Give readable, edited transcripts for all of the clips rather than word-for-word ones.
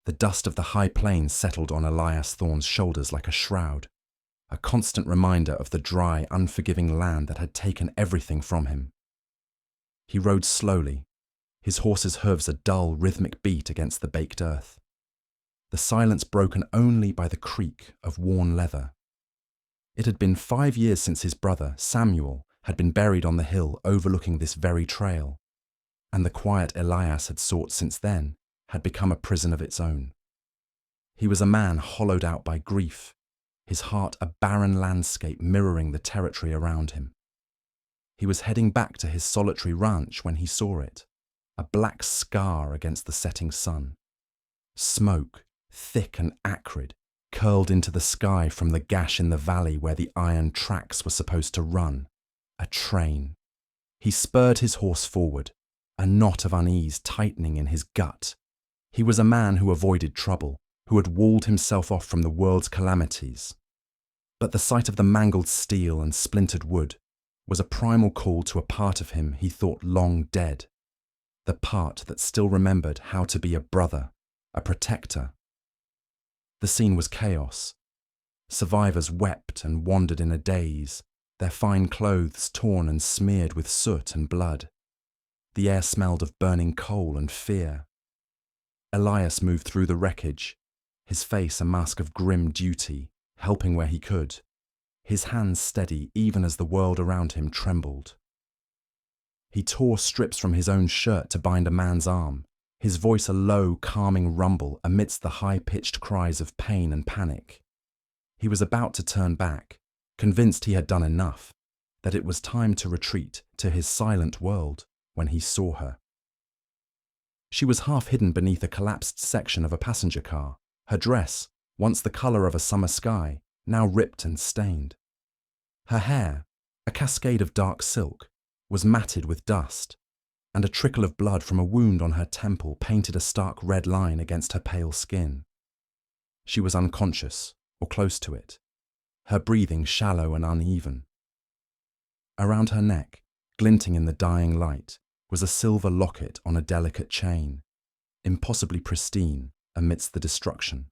The dust of the high plains settled on Elias Thorne's shoulders like a shroud, a constant reminder of the dry, unforgiving land that had taken everything from him. He rode slowly, his horse's hooves a dull, rhythmic beat against the baked earth, the silence broken only by the creak of worn leather. It had been 5 years since his brother, Samuel, had been buried on the hill overlooking this very trail, and the quiet Elias had sought since then had become a prison of its own. He was a man hollowed out by grief, his heart a barren landscape mirroring the territory around him. He was heading back to his solitary ranch when he saw it, a black scar against the setting sun. Smoke, thick and acrid, curled into the sky from the gash in the valley where the iron tracks were supposed to run. A train. He spurred his horse forward, a knot of unease tightening in his gut. He was a man who avoided trouble, who had walled himself off from the world's calamities. But the sight of the mangled steel and splintered wood was a primal call to a part of him he thought long dead, the part that still remembered how to be a brother, a protector. The scene was chaos. Survivors wept and wandered in a daze, their fine clothes torn and smeared with soot and blood. The air smelled of burning coal and fear. Elias moved through the wreckage, his face a mask of grim duty, helping where he could, his hands steady even as the world around him trembled. He tore strips from his own shirt to bind a man's arm, his voice a low, calming rumble amidst the high-pitched cries of pain and panic. He was about to turn back, convinced he had done enough, that it was time to retreat to his silent world, when he saw her. She was half hidden beneath a collapsed section of a passenger car, her dress, once the colour of a summer sky, now ripped and stained. Her hair, a cascade of dark silk, was matted with dust, and a trickle of blood from a wound on her temple painted a stark red line against her pale skin. She was unconscious, or close to it, her breathing shallow and uneven. Around her neck, glinting in the dying light, was a silver locket on a delicate chain, impossibly pristine amidst the destruction.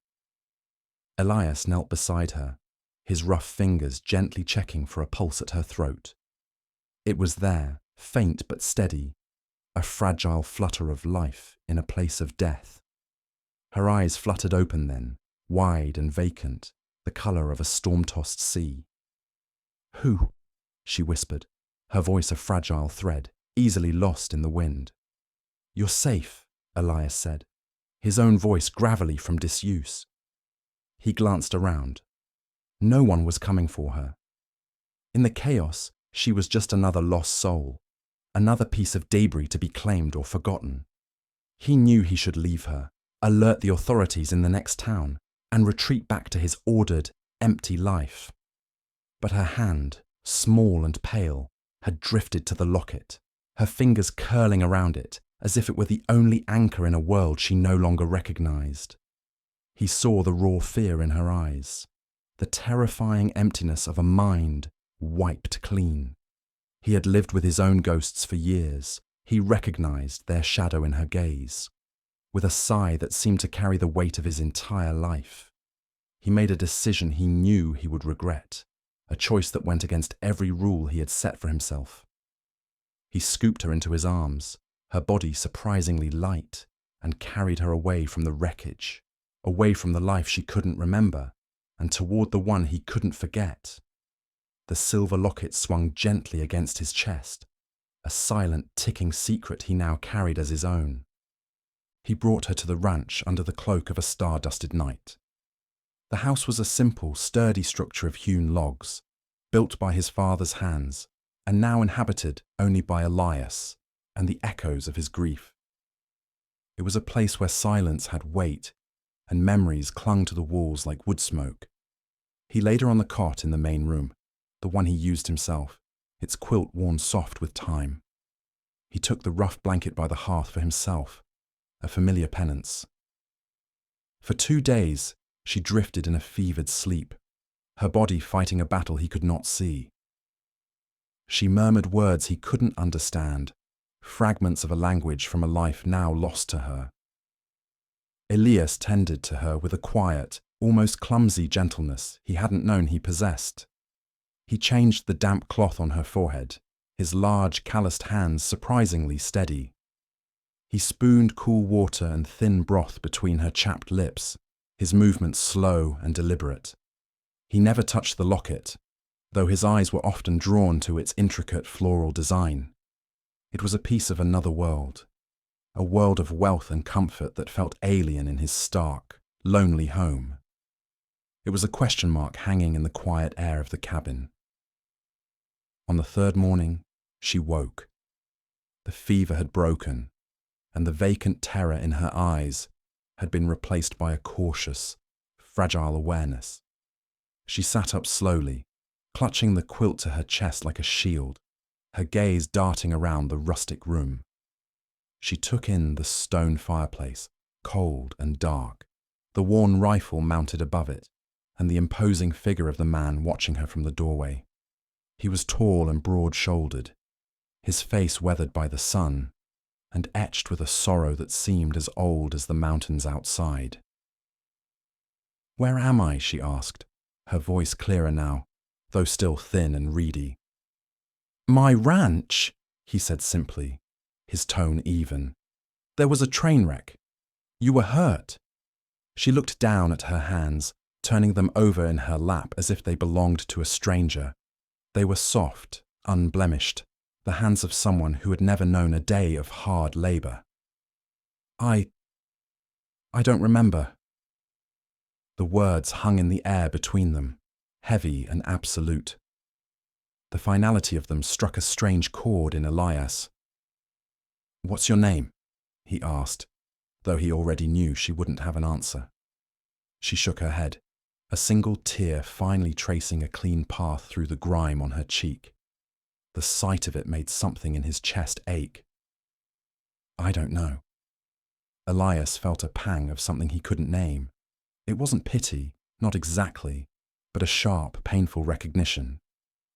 Elias knelt beside her, his rough fingers gently checking for a pulse at her throat. It was there, faint but steady, a fragile flutter of life in a place of death. Her eyes fluttered open then, wide and vacant, the colour of a storm-tossed sea. "Who?" she whispered, her voice a fragile thread, easily lost in the wind. "You're safe," Elias said, his own voice gravelly from disuse. He glanced around. No one was coming for her. In the chaos, she was just another lost soul, another piece of debris to be claimed or forgotten. He knew he should leave her, alert the authorities in the next town, and retreat back to his ordered, empty life. But her hand, small and pale, had drifted to the locket, her fingers curling around it as if it were the only anchor in a world she no longer recognized. He saw the raw fear in her eyes, the terrifying emptiness of a mind wiped clean. He had lived with his own ghosts for years. He recognized their shadow in her gaze. With a sigh that seemed to carry the weight of his entire life, he made a decision he knew he would regret, a choice that went against every rule he had set for himself. He scooped her into his arms, her body surprisingly light, and carried her away from the wreckage, away from the life she couldn't remember, and toward the one he couldn't forget. The silver locket swung gently against his chest, a silent, ticking secret he now carried as his own. He brought her to the ranch under the cloak of a star-dusted night. The house was a simple, sturdy structure of hewn logs, built by his father's hands, and now inhabited only by Elias and the echoes of his grief. It was a place where silence had weight, and memories clung to the walls like wood smoke. He laid her on the cot in the main room, the one he used himself, its quilt worn soft with time. He took the rough blanket by the hearth for himself, a familiar penance. For 2 days, she drifted in a fevered sleep, her body fighting a battle he could not see. She murmured words he couldn't understand, fragments of a language from a life now lost to her. Elias tended to her with a quiet, almost clumsy gentleness he hadn't known he possessed. He changed the damp cloth on her forehead, his large, calloused hands surprisingly steady. He spooned cool water and thin broth between her chapped lips, his movements slow and deliberate. He never touched the locket, though his eyes were often drawn to its intricate floral design. It was a piece of another world, a world of wealth and comfort that felt alien in his stark, lonely home. It was a question mark hanging in the quiet air of the cabin. On the third morning, she woke. The fever had broken, and the vacant terror in her eyes had been replaced by a cautious, fragile awareness. She sat up slowly, clutching the quilt to her chest like a shield, her gaze darting around the rustic room. She took in the stone fireplace, cold and dark, the worn rifle mounted above it, and the imposing figure of the man watching her from the doorway. He was tall and broad-shouldered, his face weathered by the sun, and etched with a sorrow that seemed as old as the mountains outside. "Where am I?" she asked, her voice clearer now, though still thin and reedy. "My ranch," he said simply, his tone even. "There was a train wreck. You were hurt." She looked down at her hands, turning them over in her lap as if they belonged to a stranger. They were soft, unblemished, the hands of someone who had never known a day of hard labor. I don't remember." The words hung in the air between them, heavy and absolute. The finality of them struck a strange chord in Elias. "What's your name?" he asked, though he already knew she wouldn't have an answer. She shook her head, a single tear finally tracing a clean path through the grime on her cheek. The sight of it made something in his chest ache. "I don't know." Elias felt a pang of something he couldn't name. It wasn't pity, not exactly, but a sharp, painful recognition.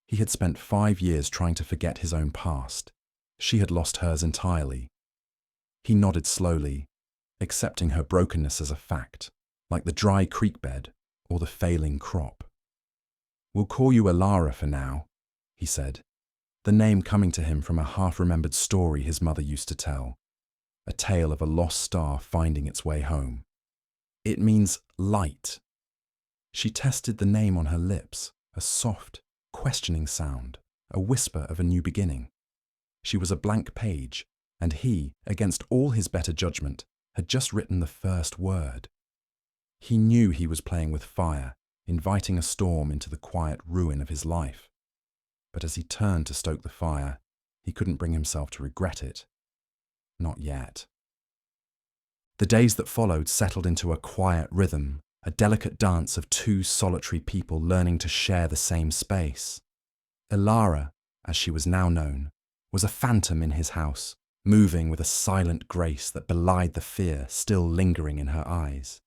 He had spent 5 years trying to forget his own past. She had lost hers entirely. He nodded slowly, accepting her brokenness as a fact, like the dry creek bed or the failing crop. "We'll call you Alara for now," he said, the name coming to him from a half-remembered story his mother used to tell, a tale of a lost star finding its way home. "It means light." She tested the name on her lips, a soft, questioning sound, a whisper of a new beginning. She was a blank page, and he, against all his better judgment, had just written the first word. He knew he was playing with fire, inviting a storm into the quiet ruin of his life. But as he turned to stoke the fire, he couldn't bring himself to regret it. Not yet. The days that followed settled into a quiet rhythm, a delicate dance of two solitary people learning to share the same space. Alara, as she was now known, was a phantom in his house, moving with a silent grace that belied the fear still lingering in her eyes.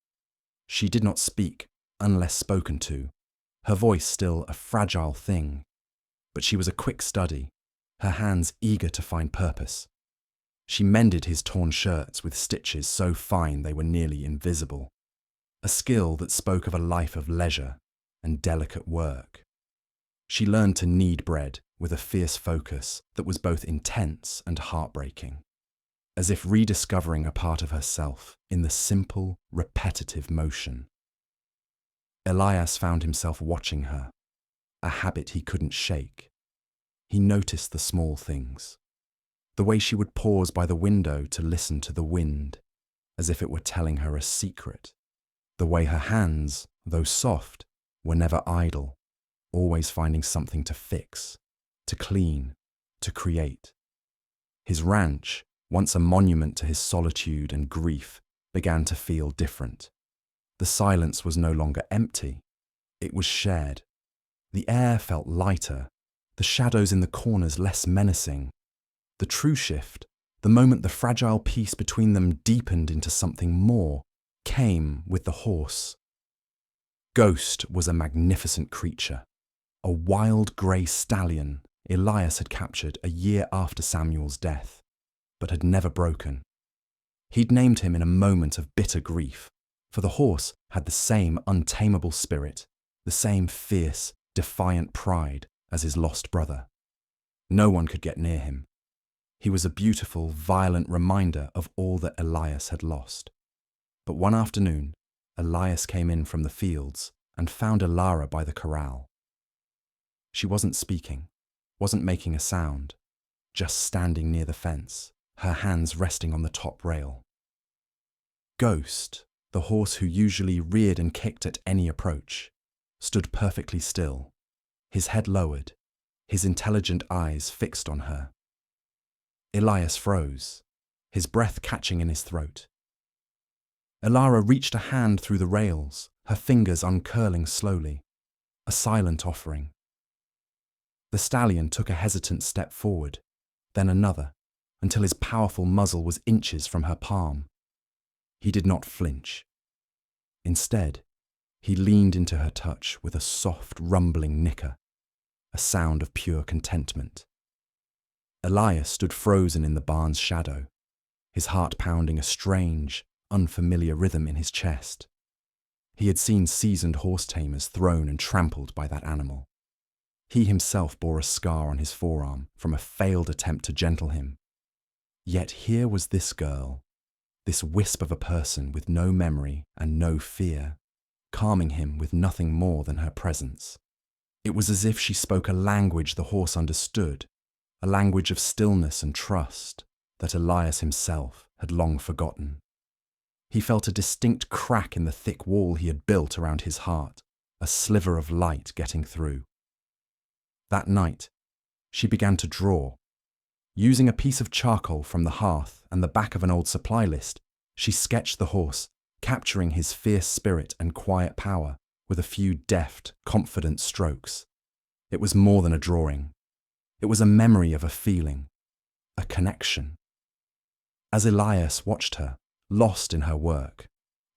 She did not speak, unless spoken to, her voice still a fragile thing. But she was a quick study, her hands eager to find purpose. She mended his torn shirts with stitches so fine they were nearly invisible, a skill that spoke of a life of leisure and delicate work. She learned to knead bread with a fierce focus that was both intense and heartbreaking, as if rediscovering a part of herself in the simple, repetitive motion. Elias found himself watching her, a habit he couldn't shake. He noticed the small things, the way she would pause by the window to listen to the wind, as if it were telling her a secret, the way her hands, though soft, were never idle, always finding something to fix, to clean, to create. His ranch, once a monument to his solitude and grief, began to feel different. The silence was no longer empty, it was shared. The air felt lighter, the shadows in the corners less menacing. The true shift, the moment the fragile peace between them deepened into something more, came with the horse. Ghost was a magnificent creature, a wild grey stallion Elias had captured a year after Samuel's death, but had never broken. He'd named him in a moment of bitter grief, for the horse had the same untamable spirit, the same fierce, defiant pride as his lost brother. No one could get near him. He was a beautiful, violent reminder of all that Elias had lost. But one afternoon, Elias came in from the fields and found Alara by the corral. She wasn't speaking, wasn't making a sound, just standing near the fence, her hands resting on the top rail. Ghost, the horse who usually reared and kicked at any approach, stood perfectly still, his head lowered, his intelligent eyes fixed on her. Elias froze, his breath catching in his throat. Alara reached a hand through the rails, her fingers uncurling slowly, a silent offering. The stallion took a hesitant step forward, then another, until his powerful muzzle was inches from her palm. He did not flinch. Instead, he leaned into her touch with a soft, rumbling nicker, a sound of pure contentment. Elias stood frozen in the barn's shadow, his heart pounding a strange, unfamiliar rhythm in his chest. He had seen seasoned horse tamers thrown and trampled by that animal. He himself bore a scar on his forearm from a failed attempt to gentle him. Yet here was this girl, this wisp of a person with no memory and no fear, calming him with nothing more than her presence. It was as if she spoke a language the horse understood, a language of stillness and trust that Elias himself had long forgotten. He felt a distinct crack in the thick wall he had built around his heart, a sliver of light getting through. That night, she began to draw. Using a piece of charcoal from the hearth and the back of an old supply list, she sketched the horse, capturing his fierce spirit and quiet power with a few deft, confident strokes. It was more than a drawing. It was a memory of a feeling, a connection. As Elias watched her, lost in her work,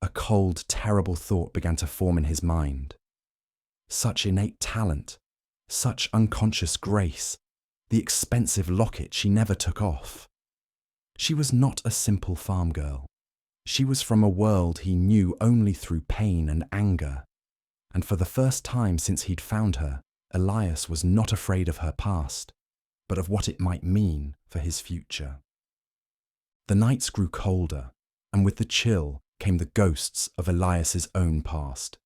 a cold, terrible thought began to form in his mind. Such innate talent, such unconscious grace, the expensive locket she never took off. She was not a simple farm girl. She was from a world he knew only through pain and anger. And for the first time since he'd found her, Elias was not afraid of her past, but of what it might mean for his future. The nights grew colder, and with the chill came the ghosts of Elias's own past,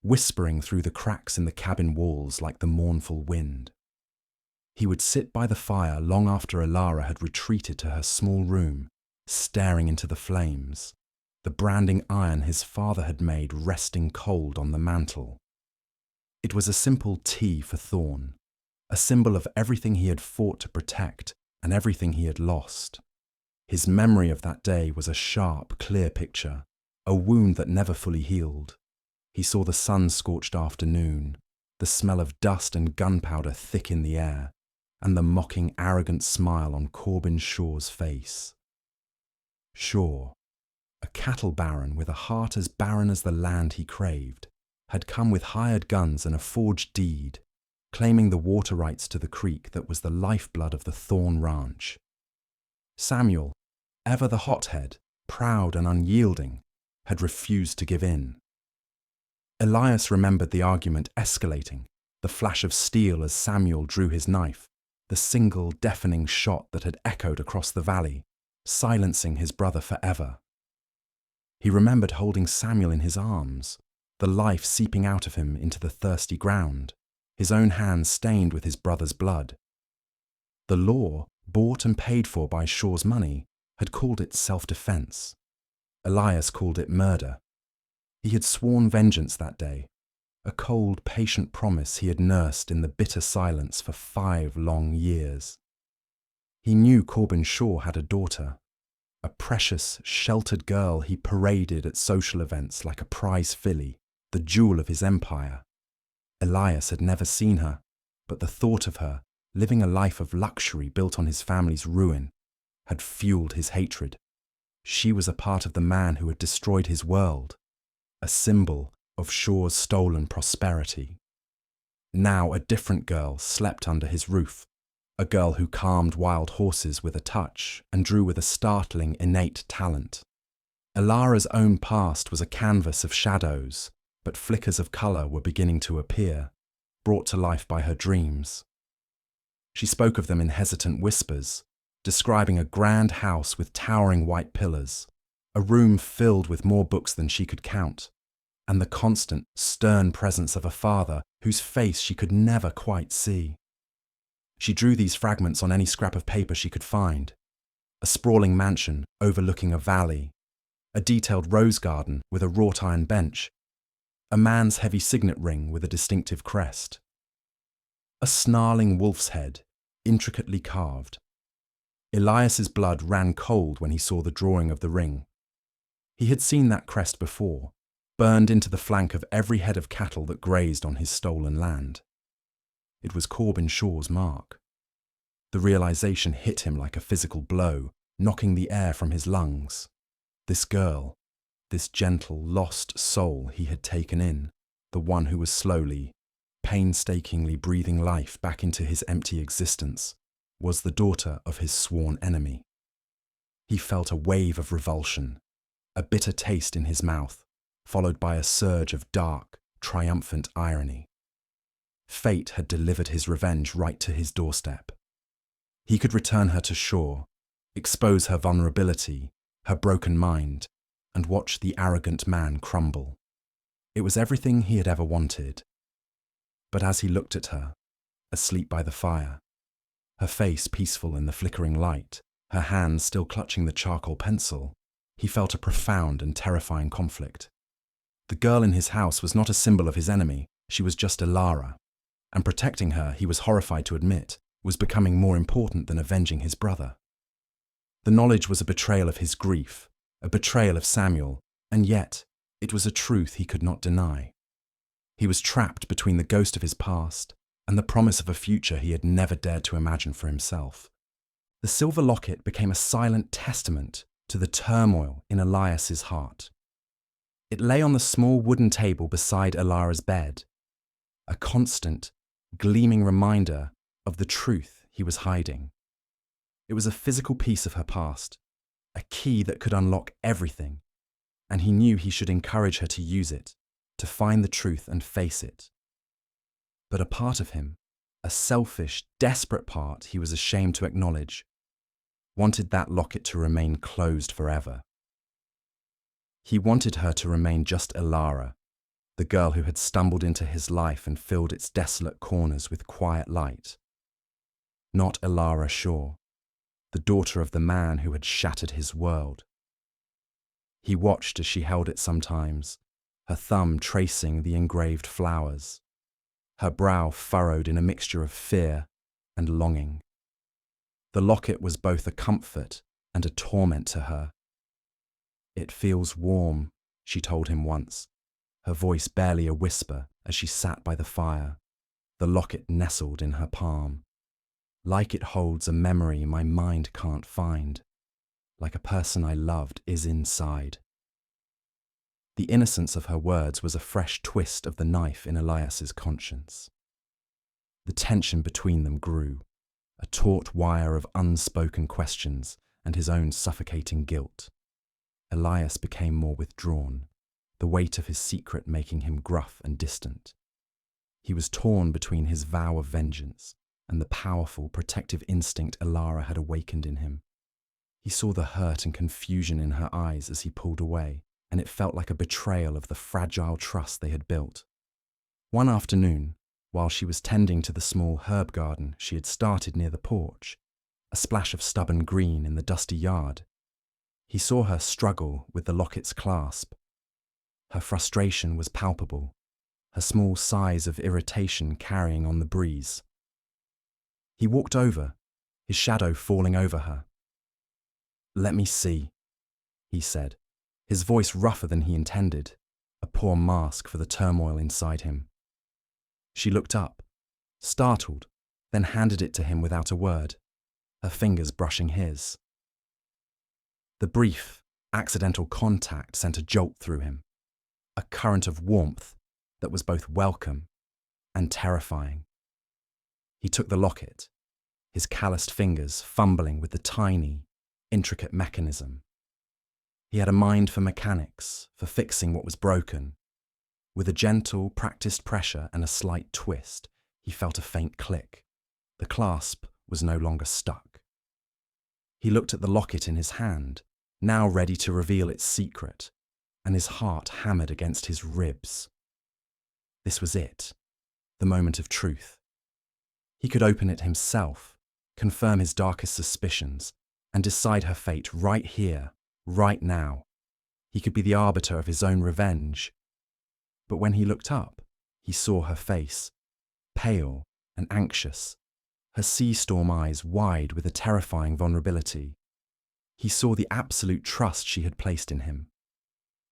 whispering through the cracks in the cabin walls like the mournful wind. He would sit by the fire long after Alara had retreated to her small room, staring into the flames, the branding iron his father had made resting cold on the mantel. It was a simple T for Thorne, a symbol of everything he had fought to protect and everything he had lost. His memory of that day was a sharp, clear picture, a wound that never fully healed. He saw the sun-scorched afternoon, the smell of dust and gunpowder thick in the air, and the mocking, arrogant smile on Corbin Shaw's face. Shaw, a cattle baron with a heart as barren as the land he craved, had come with hired guns and a forged deed, claiming the water rights to the creek that was the lifeblood of the Thorne ranch. Samuel, ever the hothead, proud and unyielding, had refused to give in. Elias remembered the argument escalating, the flash of steel as Samuel drew his knife, the single deafening shot that had echoed across the valley, silencing his brother forever. He remembered holding Samuel in his arms, the life seeping out of him into the thirsty ground, his own hands stained with his brother's blood. The law, bought and paid for by Shaw's money, had called it self-defense. Elias called it murder. He had sworn vengeance that day, a cold, patient promise he had nursed in the bitter silence for 5 long years. He knew Corbin Shaw had a daughter, a precious, sheltered girl he paraded at social events like a prize filly, the jewel of his empire. Elias had never seen her, but the thought of her, living a life of luxury built on his family's ruin, had fueled his hatred. She was a part of the man who had destroyed his world, a symbol of Shaw's stolen prosperity. Now a different girl slept under his roof, a girl who calmed wild horses with a touch and drew with a startling innate talent. Elara's own past was a canvas of shadows, but flickers of colour were beginning to appear, brought to life by her dreams. She spoke of them in hesitant whispers, describing a grand house with towering white pillars, a room filled with more books than she could count, and the constant, stern presence of a father whose face she could never quite see. She drew these fragments on any scrap of paper she could find: a sprawling mansion overlooking a valley, a detailed rose garden with a wrought iron bench, a man's heavy signet ring with a distinctive crest, a snarling wolf's head, intricately carved. Elias's blood ran cold when he saw the drawing of the ring. He had seen that crest before, burned into the flank of every head of cattle that grazed on his stolen land. It was Corbin Shaw's mark. The realization hit him like a physical blow, knocking the air from his lungs. This girl, this gentle, lost soul he had taken in, the one who was slowly, painstakingly breathing life back into his empty existence, was the daughter of his sworn enemy. He felt a wave of revulsion, a bitter taste in his mouth, followed by a surge of dark, triumphant irony. Fate had delivered his revenge right to his doorstep. He could return her to shore, expose her vulnerability, her broken mind, and watch the arrogant man crumble. It was everything he had ever wanted. But as he looked at her, asleep by the fire, her face peaceful in the flickering light, her hands still clutching the charcoal pencil, he felt a profound and terrifying conflict. The girl in his house was not a symbol of his enemy, she was just Elara, and protecting her, he was horrified to admit, was becoming more important than avenging his brother. The knowledge was a betrayal of his grief, a betrayal of Samuel, and yet it was a truth he could not deny. He was trapped between the ghost of his past and the promise of a future he had never dared to imagine for himself. The silver locket became a silent testament to the turmoil in Elias's heart. It lay on the small wooden table beside Elara's bed, a constant, gleaming reminder of the truth he was hiding. It was a physical piece of her past, a key that could unlock everything, and he knew he should encourage her to use it, to find the truth and face it. But a part of him, a selfish, desperate part he was ashamed to acknowledge, wanted that locket to remain closed forever. He wanted her to remain just Elara, the girl who had stumbled into his life and filled its desolate corners with quiet light. Not Elara Shaw, the daughter of the man who had shattered his world. He watched as she held it sometimes, her thumb tracing the engraved flowers, her brow furrowed in a mixture of fear and longing. The locket was both a comfort and a torment to her. "It feels warm," she told him once, her voice barely a whisper as she sat by the fire, the locket nestled in her palm. "Like it holds a memory my mind can't find, like a person I loved is inside." The innocence of her words was a fresh twist of the knife in Elias's conscience. The tension between them grew, a taut wire of unspoken questions and his own suffocating guilt. Elias became more withdrawn, the weight of his secret making him gruff and distant. He was torn between his vow of vengeance and the powerful, protective instinct Elara had awakened in him. He saw the hurt and confusion in her eyes as he pulled away, and it felt like a betrayal of the fragile trust they had built. One afternoon, while she was tending to the small herb garden she had started near the porch, a splash of stubborn green in the dusty yard, he saw her struggle with the locket's clasp. Her frustration was palpable, her small sighs of irritation carrying on the breeze. He walked over, his shadow falling over her. "Let me see," he said, his voice rougher than he intended, a poor mask for the turmoil inside him. She looked up, startled, then handed it to him without a word, her fingers brushing his. The brief, accidental contact sent a jolt through him, a current of warmth that was both welcome and terrifying. He took the locket, his calloused fingers fumbling with the tiny, intricate mechanism. He had a mind for mechanics, for fixing what was broken. With a gentle, practiced pressure and a slight twist, he felt a faint click. The clasp was no longer stuck. He looked at the locket in his hand, now ready to reveal its secret, and his heart hammered against his ribs. This was it, the moment of truth. He could open it himself, confirm his darkest suspicions, and decide her fate right here, right now. He could be the arbiter of his own revenge. But when he looked up, he saw her face, pale and anxious, her sea storm eyes wide with a terrifying vulnerability. He saw the absolute trust she had placed in him,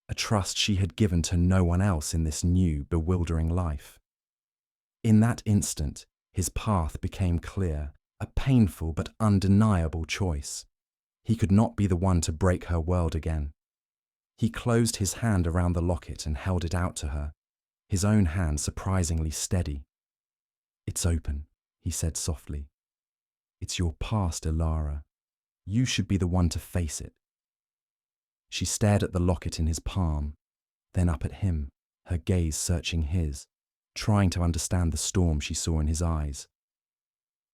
a trust she had given to no one else in this new, bewildering life. In that instant, his path became clear, a painful but undeniable choice. He could not be the one to break her world again. He closed his hand around the locket and held it out to her, his own hand surprisingly steady. "It's open," he said softly. "It's your past, Elara. You should be the one to face it." She stared at the locket in his palm, then up at him, her gaze searching his, trying to understand the storm she saw in his eyes.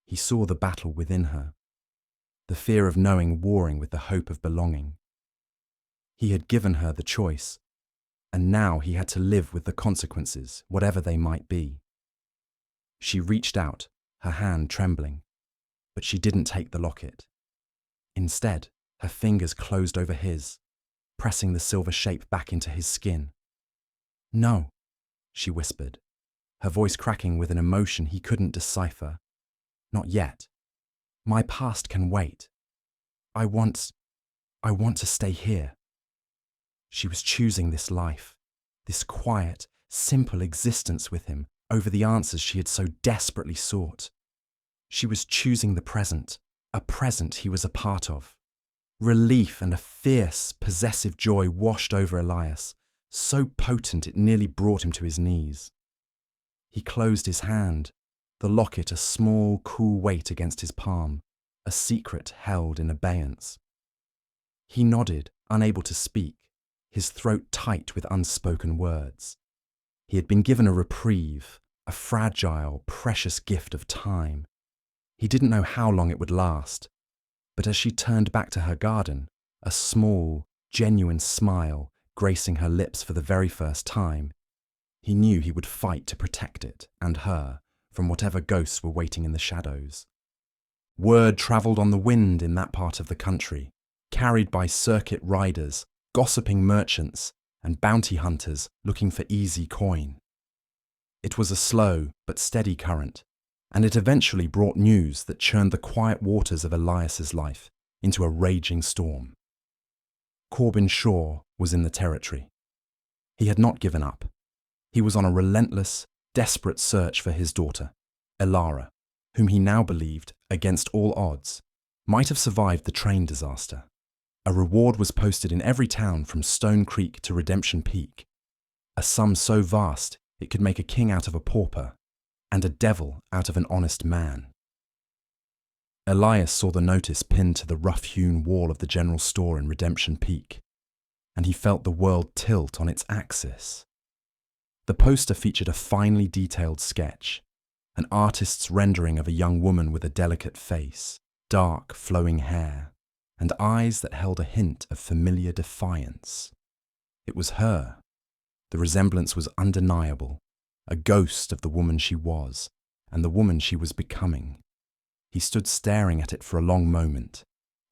He saw the battle within her, the fear of knowing warring with the hope of belonging. He had given her the choice, and now he had to live with the consequences, whatever they might be. She reached out, her hand trembling, but she didn't take the locket. Instead, her fingers closed over his, pressing the silver shape back into his skin. "No," she whispered, her voice cracking with an emotion he couldn't decipher. "Not yet. My past can wait. I want to stay here." She was choosing this life, this quiet, simple existence with him over the answers she had so desperately sought. She was choosing the present, a present he was a part of. Relief and a fierce, possessive joy washed over Elias, so potent it nearly brought him to his knees. He closed his hand, the locket a small, cool weight against his palm, a secret held in abeyance. He nodded, unable to speak, his throat tight with unspoken words. He had been given a reprieve, a fragile, precious gift of time. He didn't know how long it would last, but as she turned back to her garden, a small, genuine smile gracing her lips for the very first time, he knew he would fight to protect it and her from whatever ghosts were waiting in the shadows. Word travelled on the wind in that part of the country, carried by circuit riders, gossiping merchants, and bounty hunters looking for easy coin. It was a slow but steady current, and it eventually brought news that churned the quiet waters of Elias's life into a raging storm. Corbin Shaw was in the territory. He had not given up. He was on a relentless, desperate search for his daughter, Elara, whom he now believed, against all odds, might have survived the train disaster. A reward was posted in every town from Stone Creek to Redemption Peak, a sum so vast it could make a king out of a pauper, and a devil out of an honest man. Elias saw the notice pinned to the rough-hewn wall of the general store in Redemption Peak, and he felt the world tilt on its axis. The poster featured a finely detailed sketch, an artist's rendering of a young woman with a delicate face, dark, flowing hair, and eyes that held a hint of familiar defiance. It was her. The resemblance was undeniable, a ghost of the woman she was, and the woman she was becoming. He stood staring at it for a long moment,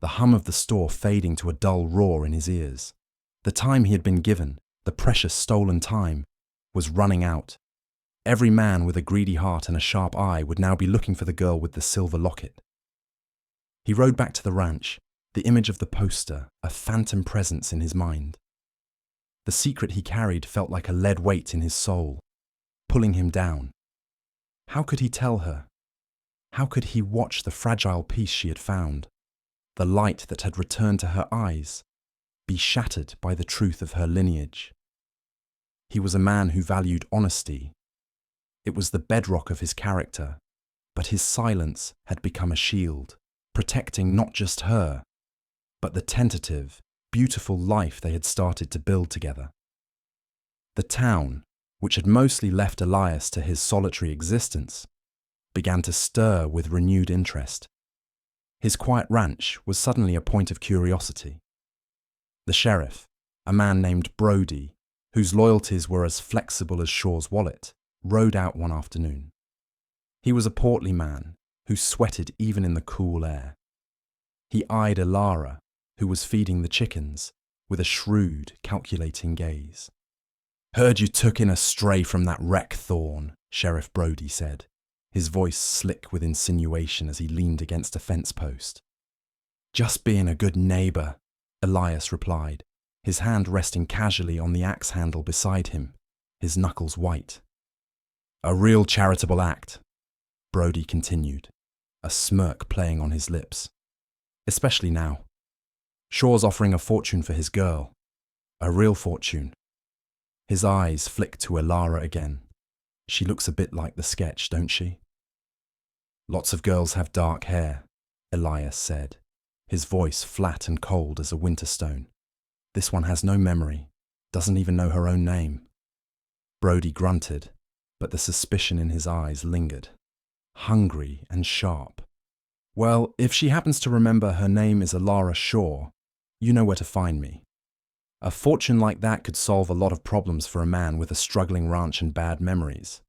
the hum of the store fading to a dull roar in his ears. The time he had been given, the precious stolen time, was running out. Every man with a greedy heart and a sharp eye would now be looking for the girl with the silver locket. He rode back to the ranch, the image of the poster, a phantom presence in his mind. The secret he carried felt like a lead weight in his soul, pulling him down. How could he tell her? How could he watch the fragile peace she had found, the light that had returned to her eyes, be shattered by the truth of her lineage? He was a man who valued honesty. It was the bedrock of his character, but his silence had become a shield, protecting not just her, but the tentative, beautiful life they had started to build together. The town, which had mostly left Elias to his solitary existence, began to stir with renewed interest. His quiet ranch was suddenly a point of curiosity. The sheriff, a man named Brody, whose loyalties were as flexible as Shaw's wallet, rode out one afternoon. He was a portly man who sweated even in the cool air. He eyed Alara, who was feeding the chickens, with a shrewd, calculating gaze. "Heard you took in a stray from that wreck, Thorne," Sheriff Brody said, his voice slick with insinuation as he leaned against a fence post. "Just being a good neighbour," Elias replied, his hand resting casually on the axe handle beside him, his knuckles white. "A real charitable act," Brody continued, a smirk playing on his lips. "Especially now. Shaw's offering a fortune for his girl. A real fortune." His eyes flicked to Alara again. "She looks a bit like the sketch, don't she?" "Lots of girls have dark hair," Elias said, his voice flat and cold as a winter stone. "This one has no memory, doesn't even know her own name." Brody grunted, but the suspicion in his eyes lingered, hungry and sharp. "Well, if she happens to remember her name is Alara Shaw, you know where to find me. A fortune like that could solve a lot of problems for a man with a struggling ranch and bad memories."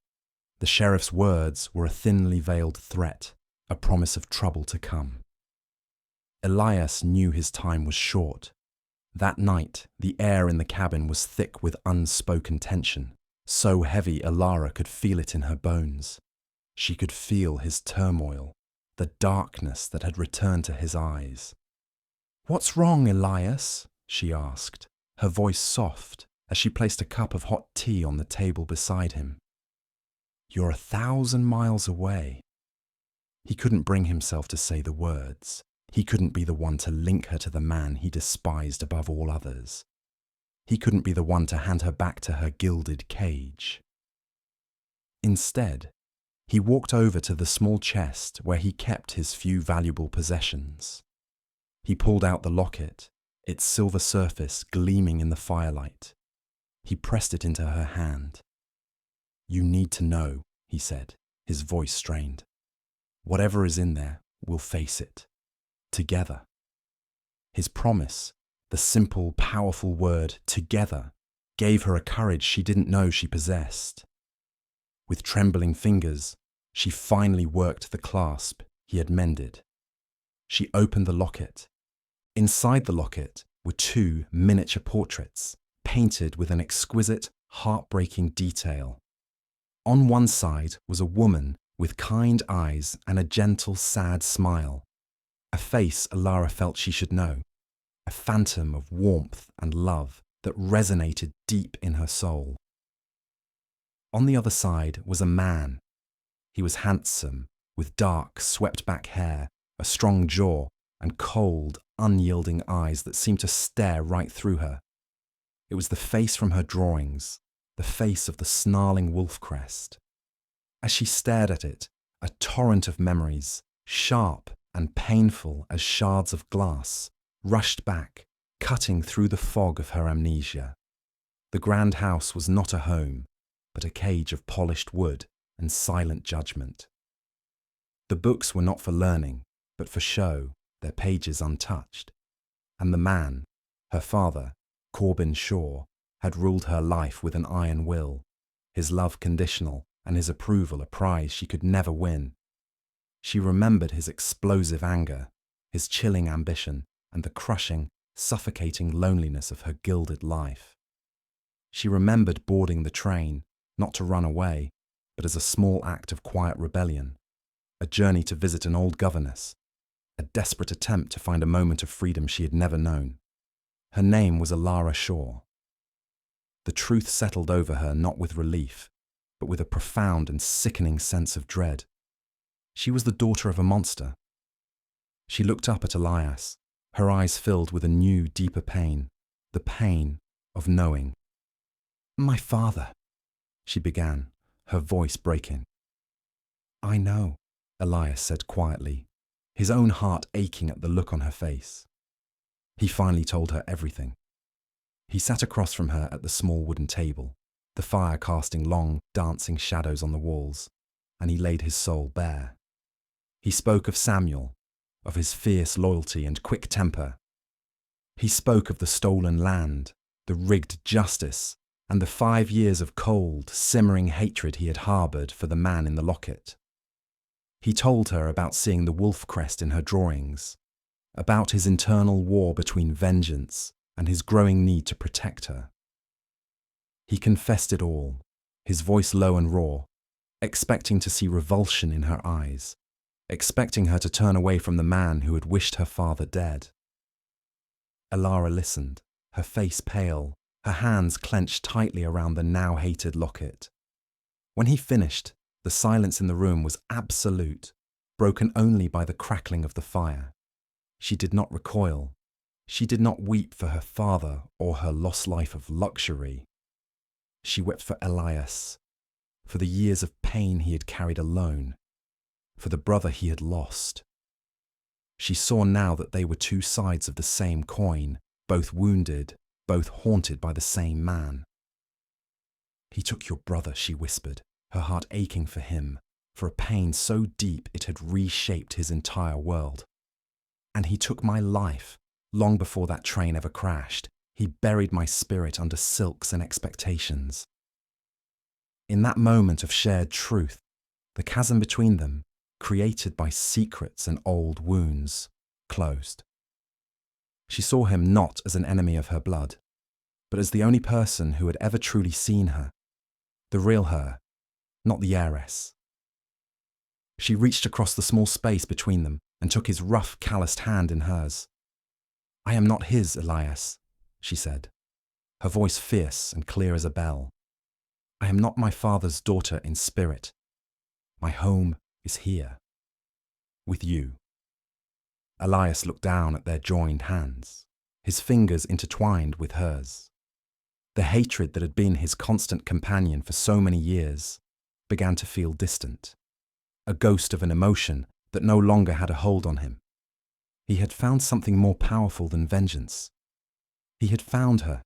The sheriff's words were a thinly veiled threat, a promise of trouble to come. Elias knew his time was short. That night, the air in the cabin was thick with unspoken tension, so heavy Alara could feel it in her bones. She could feel his turmoil, the darkness that had returned to his eyes. "What's wrong, Elias?" she asked, her voice soft as she placed a cup of hot tea on the table beside him. "You're 1,000 miles away." He couldn't bring himself to say the words. He couldn't be the one to link her to the man he despised above all others. He couldn't be the one to hand her back to her gilded cage. Instead, he walked over to the small chest where he kept his few valuable possessions. He pulled out the locket, its silver surface gleaming in the firelight. He pressed it into her hand. "You need to know," he said, his voice strained. "Whatever is in there, we'll face it. Together." His promise, the simple, powerful word "together," gave her a courage she didn't know she possessed. With trembling fingers, she finally worked the clasp he had mended. She opened the locket. Inside the locket were 2 miniature portraits, painted with an exquisite, heartbreaking detail. On one side was a woman with kind eyes and a gentle, sad smile. A face Alara felt she should know, a phantom of warmth and love that resonated deep in her soul. On the other side was a man. He was handsome, with dark, swept-back hair, a strong jaw, and cold, unyielding eyes that seemed to stare right through her. It was the face from her drawings, the face of the snarling wolf crest. As she stared at it, a torrent of memories, sharp and painful as shards of glass, rushed back, cutting through the fog of her amnesia. The grand house was not a home, but a cage of polished wood and silent judgment. The books were not for learning, but for show, their pages untouched. And the man, her father, Corbin Shaw, had ruled her life with an iron will, his love conditional and his approval a prize she could never win. She remembered his explosive anger, his chilling ambition, and the crushing, suffocating loneliness of her gilded life. She remembered boarding the train, not to run away, but as a small act of quiet rebellion, a journey to visit an old governess, a desperate attempt to find a moment of freedom she had never known. Her name was Alara Shaw. The truth settled over her not with relief, but with a profound and sickening sense of dread. She was the daughter of a monster. She looked up at Elias, her eyes filled with a new, deeper pain, the pain of knowing. "My father," she began, her voice breaking. "I know," Elias said quietly, his own heart aching at the look on her face. He finally told her everything. He sat across from her at the small wooden table, the fire casting long, dancing shadows on the walls, and he laid his soul bare. He spoke of Samuel, of his fierce loyalty and quick temper. He spoke of the stolen land, the rigged justice, and the 5 years of cold, simmering hatred he had harboured for the man in the locket. He told her about seeing the wolf crest in her drawings, about his internal war between vengeance and his growing need to protect her. He confessed it all, his voice low and raw, expecting to see revulsion in her eyes, expecting her to turn away from the man who had wished her father dead. Elara listened, her face pale, her hands clenched tightly around the now-hated locket. When he finished, the silence in the room was absolute, broken only by the crackling of the fire. She did not recoil. She did not weep for her father or her lost life of luxury. She wept for Elias, for the years of pain he had carried alone, for the brother he had lost. She saw now that they were two sides of the same coin, both wounded, both haunted by the same man. "He took your brother," she whispered, her heart aching for him, for a pain so deep it had reshaped his entire world. "And he took my life, long before that train ever crashed. He buried my spirit under silks and expectations." In that moment of shared truth, the chasm between them, created by secrets and old wounds, closed. She saw him not as an enemy of her blood, but as the only person who had ever truly seen her, the real her, not the heiress. She reached across the small space between them and took his rough, calloused hand in hers. "I am not his, Elias," she said, her voice fierce and clear as a bell. "I am not my father's daughter in spirit. My home is here, with you." Elias looked down at their joined hands, his fingers intertwined with hers. The hatred that had been his constant companion for so many years began to feel distant, a ghost of an emotion that no longer had a hold on him. He had found something more powerful than vengeance. He had found her.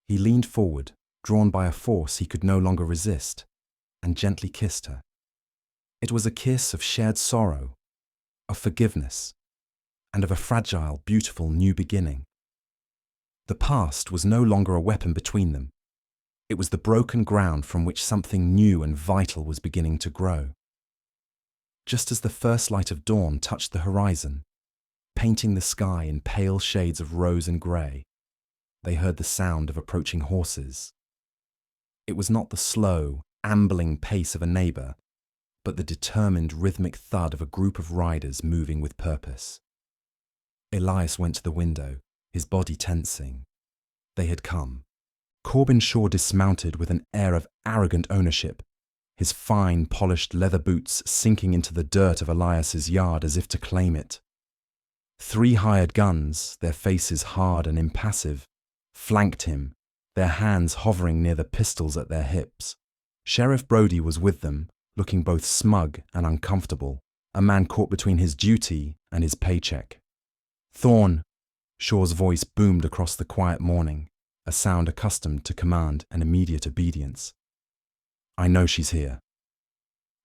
He leaned forward, drawn by a force he could no longer resist, and gently kissed her. It was a kiss of shared sorrow, of forgiveness, and of a fragile, beautiful new beginning. The past was no longer a weapon between them. It was the broken ground from which something new and vital was beginning to grow. Just as the first light of dawn touched the horizon, painting the sky in pale shades of rose and grey, they heard the sound of approaching horses. It was not the slow, ambling pace of a neighbour, but the determined rhythmic thud of a group of riders moving with purpose. Elias went to the window, his body tensing. They had come. Corbin Shaw dismounted with an air of arrogant ownership, his fine, polished leather boots sinking into the dirt of Elias's yard as if to claim it. 3 hired guns, their faces hard and impassive, flanked him, their hands hovering near the pistols at their hips. Sheriff Brody was with them, looking both smug and uncomfortable, a man caught between his duty and his paycheck. "Thorne," Shaw's voice boomed across the quiet morning, a sound accustomed to command and immediate obedience. "I know she's here.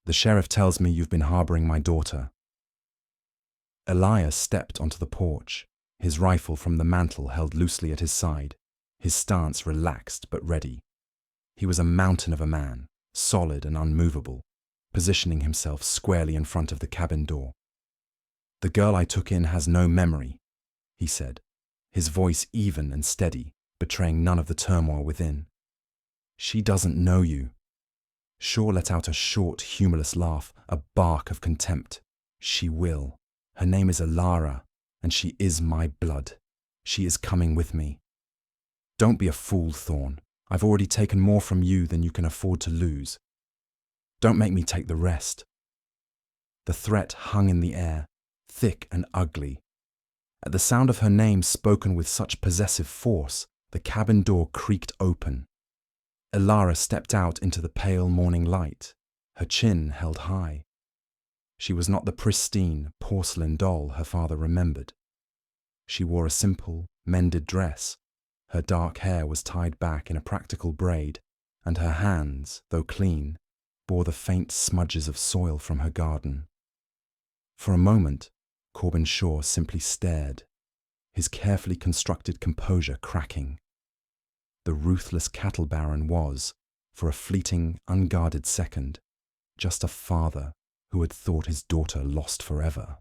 The sheriff tells me you've been harboring my daughter." Elias stepped onto the porch, his rifle from the mantel held loosely at his side, his stance relaxed but ready. He was a mountain of a man, solid and unmovable, positioning himself squarely in front of the cabin door. "The girl I took in has no memory," he said, his voice even and steady, betraying none of the turmoil within. "She doesn't know you." Shaw let out a short, humorless laugh, a bark of contempt. "She will. Her name is Elara, and she is my blood. She is coming with me." "Don't be a fool, Thorne. I've already taken more from you than you can afford to lose. Don't make me take the rest." The threat hung in the air, thick and ugly. At the sound of her name spoken with such possessive force, the cabin door creaked open. Elara stepped out into the pale morning light, her chin held high. She was not the pristine, porcelain doll her father remembered. She wore a simple, mended dress. Her dark hair was tied back in a practical braid, and her hands, though clean, bore the faint smudges of soil from her garden. For a moment, Corbin Shaw simply stared, his carefully constructed composure cracking. The ruthless cattle baron was, for a fleeting, unguarded second, just a father who had thought his daughter lost forever.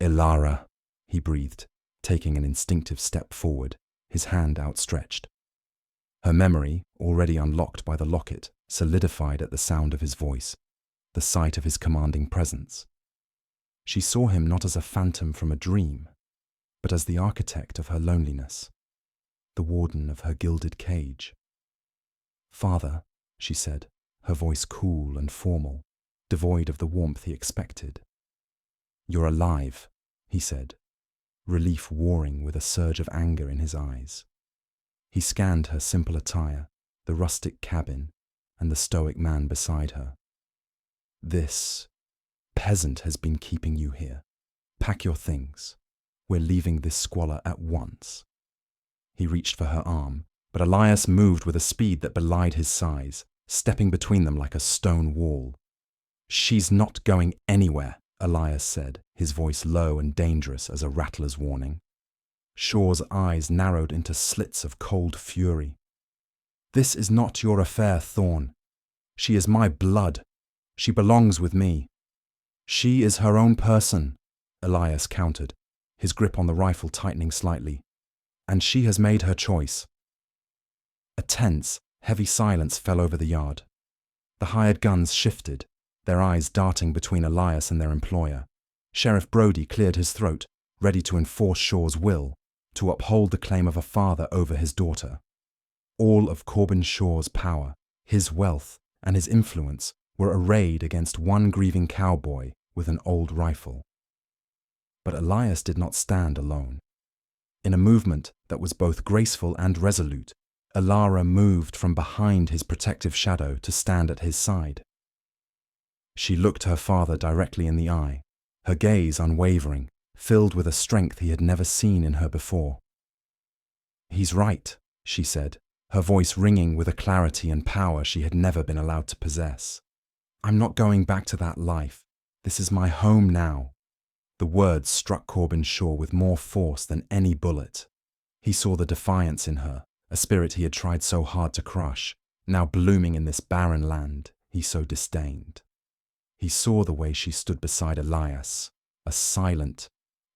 "Elara," he breathed, taking an instinctive step forward, his hand outstretched. Her memory, already unlocked by the locket, solidified at the sound of his voice, the sight of his commanding presence. She saw him not as a phantom from a dream, but as the architect of her loneliness, the warden of her gilded cage. "Father," she said, her voice cool and formal, devoid of the warmth he expected. "You're alive," he said, relief warring with a surge of anger in his eyes. He scanned her simple attire, the rustic cabin, and the stoic man beside her. "This peasant has been keeping you here. Pack your things. We're leaving this squalor at once." He reached for her arm, but Elias moved with a speed that belied his size, stepping between them like a stone wall. "She's not going anywhere," Elias said, his voice low and dangerous as a rattler's warning. Shaw's eyes narrowed into slits of cold fury. "This is not your affair, Thorne. She is my blood. She belongs with me." "She is her own person," Elias countered, his grip on the rifle tightening slightly. "And she has made her choice." A tense, heavy silence fell over the yard. The hired guns shifted, their eyes darting between Elias and their employer. Sheriff Brody cleared his throat, ready to enforce Shaw's will, to uphold the claim of a father over his daughter. All of Corbin Shaw's power, his wealth, and his influence were arrayed against one grieving cowboy with an old rifle. But Elias did not stand alone. In a movement that was both graceful and resolute, Elara moved from behind his protective shadow to stand at his side. She looked her father directly in the eye, her gaze unwavering, filled with a strength he had never seen in her before. "He's right," she said, her voice ringing with a clarity and power she had never been allowed to possess. "I'm not going back to that life. This is my home now." The words struck Corbin Shaw with more force than any bullet. He saw the defiance in her, a spirit he had tried so hard to crush, now blooming in this barren land he so disdained. He saw the way she stood beside Elias, a silent,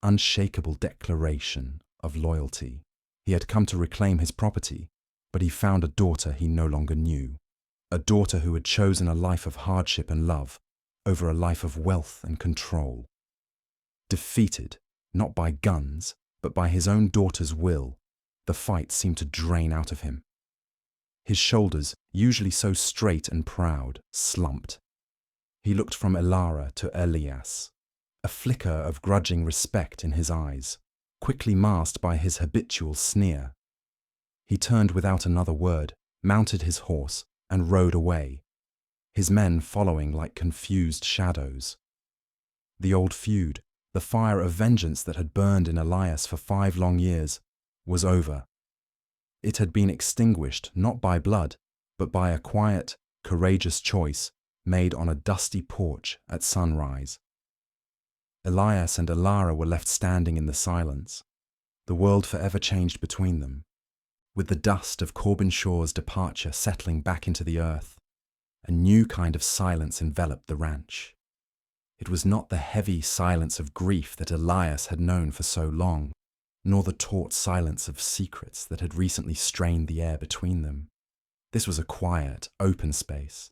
unshakable declaration of loyalty. He had come to reclaim his property, but he found a daughter he no longer knew, a daughter who had chosen a life of hardship and love over a life of wealth and control. Defeated, not by guns, but by his own daughter's will, the fight seemed to drain out of him. His shoulders, usually so straight and proud, slumped. He looked from Elara to Elias, a flicker of grudging respect in his eyes, quickly masked by his habitual sneer. He turned without another word, mounted his horse, and rode away, his men following like confused shadows. The old feud, the fire of vengeance that had burned in Elias for 5 long years, was over. It had been extinguished not by blood, but by a quiet, courageous choice made on a dusty porch at sunrise. Elias and Elara were left standing in the silence, the world forever changed between them, with the dust of Corbin Shaw's departure settling back into the earth. A new kind of silence enveloped the ranch. It was not the heavy silence of grief that Elias had known for so long, nor the taut silence of secrets that had recently strained the air between them. This was a quiet, open space,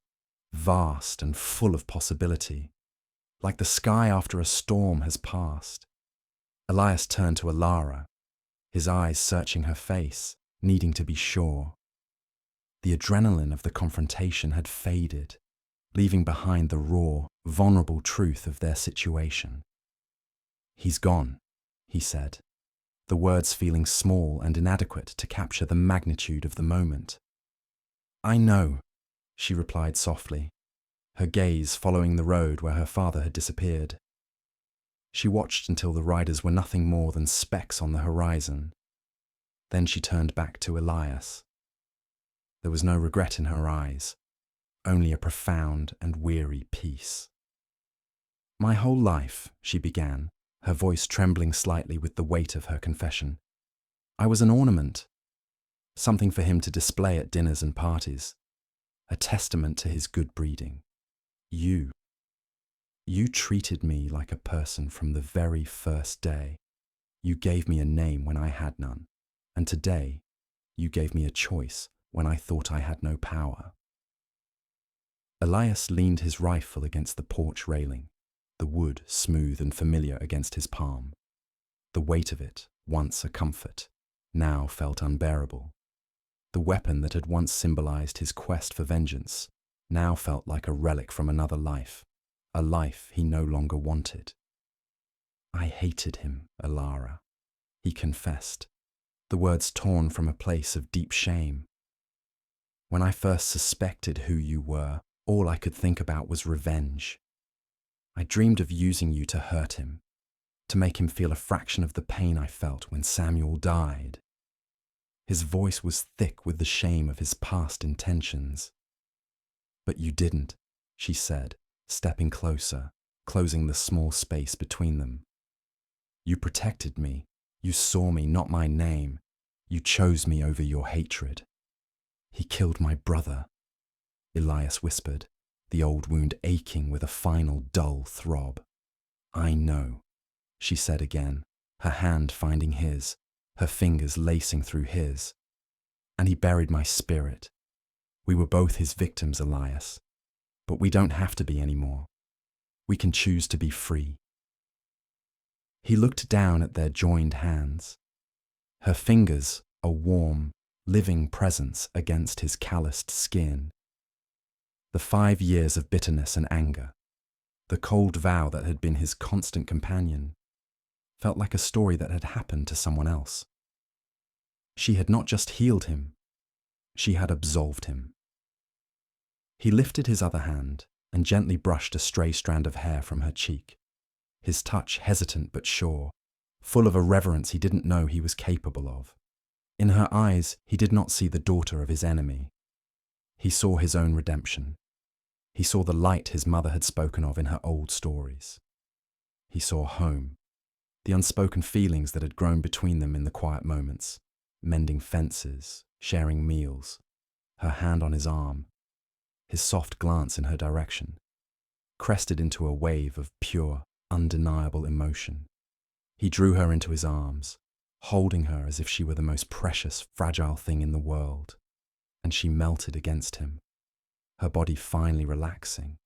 vast and full of possibility, like the sky after a storm has passed. Elias turned to Elara, his eyes searching her face, needing to be sure. The adrenaline of the confrontation had faded, leaving behind the raw, vulnerable truth of their situation. "He's gone," he said, the words feeling small and inadequate to capture the magnitude of the moment. "I know," she replied softly, her gaze following the road where her father had disappeared. She watched until the riders were nothing more than specks on the horizon. Then she turned back to Elias. There was no regret in her eyes, only a profound and weary peace. "My whole life," she began, her voice trembling slightly with the weight of her confession, "I was an ornament, something for him to display at dinners and parties, a testament to his good breeding. You treated me like a person from the very first day. You gave me a name when I had none, and today you gave me a choice when I thought I had no power." Elias leaned his rifle against the porch railing, the wood smooth and familiar against his palm. The weight of it, once a comfort, now felt unbearable. The weapon that had once symbolized his quest for vengeance now felt like a relic from another life, a life he no longer wanted. "I hated him, Alara," he confessed, the words torn from a place of deep shame. "When I first suspected who you were, all I could think about was revenge. I dreamed of using you to hurt him, to make him feel a fraction of the pain I felt when Samuel died." His voice was thick with the shame of his past intentions. "But you didn't," she said, stepping closer, closing the small space between them. "You protected me. You saw me, not my name. You chose me over your hatred." "He killed my brother," Elias whispered, the old wound aching with a final dull throb. "I know," she said again, her hand finding his, her fingers lacing through his. "And he buried my spirit. We were both his victims, Elias. But we don't have to be anymore. We can choose to be free." He looked down at their joined hands, her fingers a warm, living presence against his calloused skin. The 5 years of bitterness and anger, the cold vow that had been his constant companion, felt like a story that had happened to someone else. She had not just healed him, she had absolved him. He lifted his other hand and gently brushed a stray strand of hair from her cheek, his touch hesitant but sure, full of a reverence he didn't know he was capable of. In her eyes, he did not see the daughter of his enemy. He saw his own redemption. He saw the light his mother had spoken of in her old stories. He saw home, the unspoken feelings that had grown between them in the quiet moments, mending fences, sharing meals, her hand on his arm, his soft glance in her direction, crested into a wave of pure, undeniable emotion. He drew her into his arms, holding her as if she were the most precious, fragile thing in the world, and she melted against him, her body finally relaxing,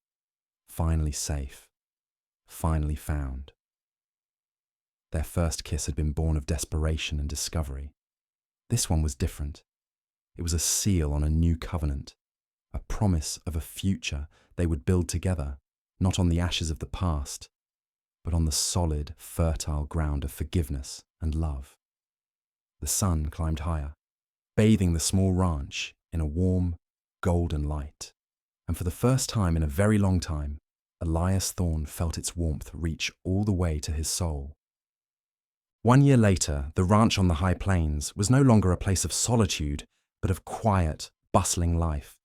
finally safe, finally found. Their first kiss had been born of desperation and discovery. This one was different. It was a seal on a new covenant, a promise of a future they would build together, not on the ashes of the past, but on the solid, fertile ground of forgiveness and love. The sun climbed higher, bathing the small ranch in a warm, golden light, and for the first time in a very long time, Elias Thorne felt its warmth reach all the way to his soul. 1 year later, the ranch on the high plains was no longer a place of solitude, but of quiet, bustling life.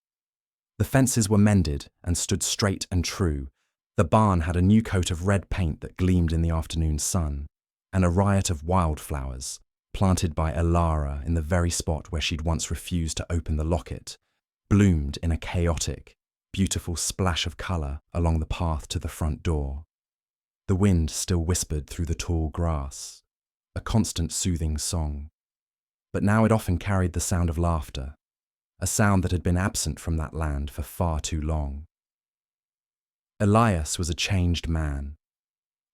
The fences were mended and stood straight and true. The barn had a new coat of red paint that gleamed in the afternoon sun, and a riot of wildflowers, planted by Alara in the very spot where she'd once refused to open the locket, bloomed in a chaotic, beautiful splash of colour along the path to the front door. The wind still whispered through the tall grass, a constant soothing song. But now it often carried the sound of laughter, a sound that had been absent from that land for far too long. Elias was a changed man.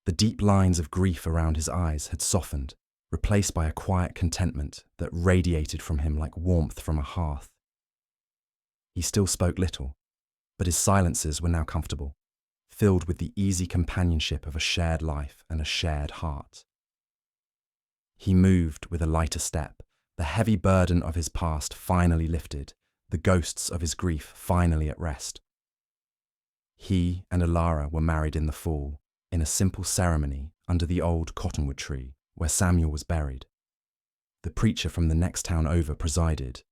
The deep lines of grief around his eyes had softened, replaced by a quiet contentment that radiated from him like warmth from a hearth. He still spoke little, but his silences were now comfortable, filled with the easy companionship of a shared life and a shared heart. He moved with a lighter step, the heavy burden of his past finally lifted, the ghosts of his grief finally at rest. He and Alara were married in the fall, in a simple ceremony under the old cottonwood tree where Samuel was buried. The preacher from the next town over presided,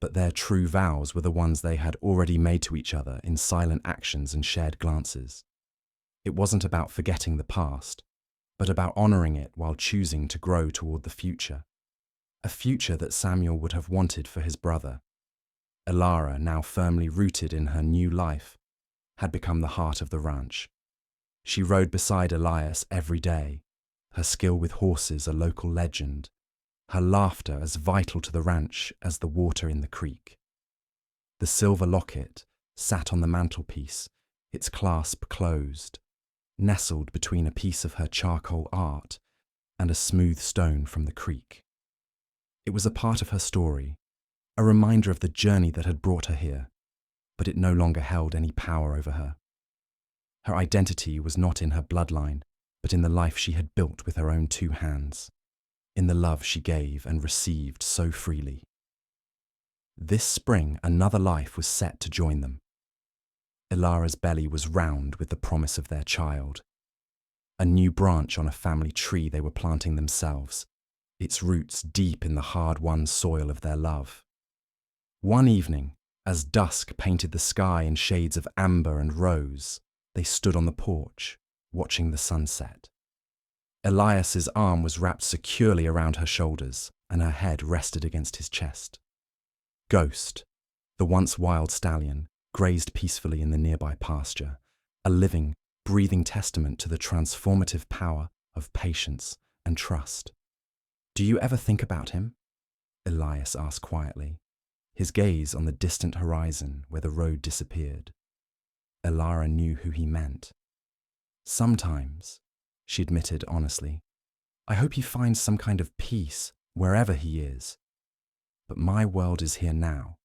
but their true vows were the ones they had already made to each other in silent actions and shared glances. It wasn't about forgetting the past, but about honoring it while choosing to grow toward the future. A future that Samuel would have wanted for his brother. Elara, now firmly rooted in her new life, had become the heart of the ranch. She rode beside Elias every day, her skill with horses a local legend, her laughter as vital to the ranch as the water in the creek. The silver locket sat on the mantelpiece, its clasp closed, nestled between a piece of her charcoal art and a smooth stone from the creek. It was a part of her story, a reminder of the journey that had brought her here, but it no longer held any power over her. Her identity was not in her bloodline, but in the life she had built with her own two hands, in the love she gave and received so freely. This spring, another life was set to join them. Elara's belly was round with the promise of their child, a new branch on a family tree they were planting themselves, its roots deep in the hard-won soil of their love. One evening, as dusk painted the sky in shades of amber and rose, they stood on the porch, watching the sunset. Elias's arm was wrapped securely around her shoulders, and her head rested against his chest. Ghost, the once wild stallion, grazed peacefully in the nearby pasture, a living, breathing testament to the transformative power of patience and trust. "Do you ever think about him?" Elias asked quietly, his gaze on the distant horizon where the road disappeared. Elara knew who he meant. "Sometimes," she admitted honestly, "I hope he finds some kind of peace wherever he is. But my world is here now."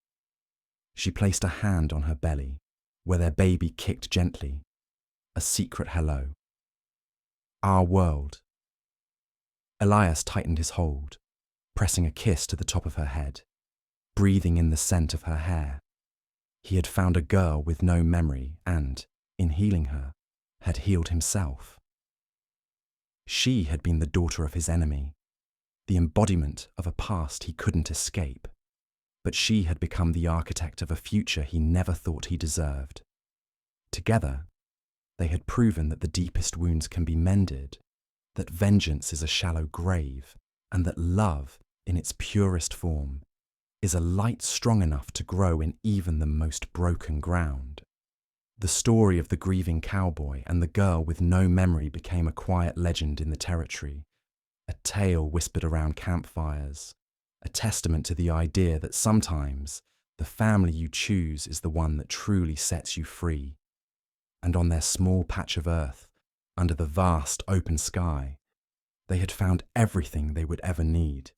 She placed a hand on her belly, where their baby kicked gently, a secret hello. "Our world." Elias tightened his hold, pressing a kiss to the top of her head, breathing in the scent of her hair. He had found a girl with no memory and, in healing her, had healed himself. She had been the daughter of his enemy, the embodiment of a past he couldn't escape, but she had become the architect of a future he never thought he deserved. Together, they had proven that the deepest wounds can be mended, that vengeance is a shallow grave, and that love, in its purest form, is a light strong enough to grow in even the most broken ground. The story of the grieving cowboy and the girl with no memory became a quiet legend in the territory, a tale whispered around campfires, a testament to the idea that sometimes the family you choose is the one that truly sets you free. And on their small patch of earth, under the vast open sky, they had found everything they would ever need.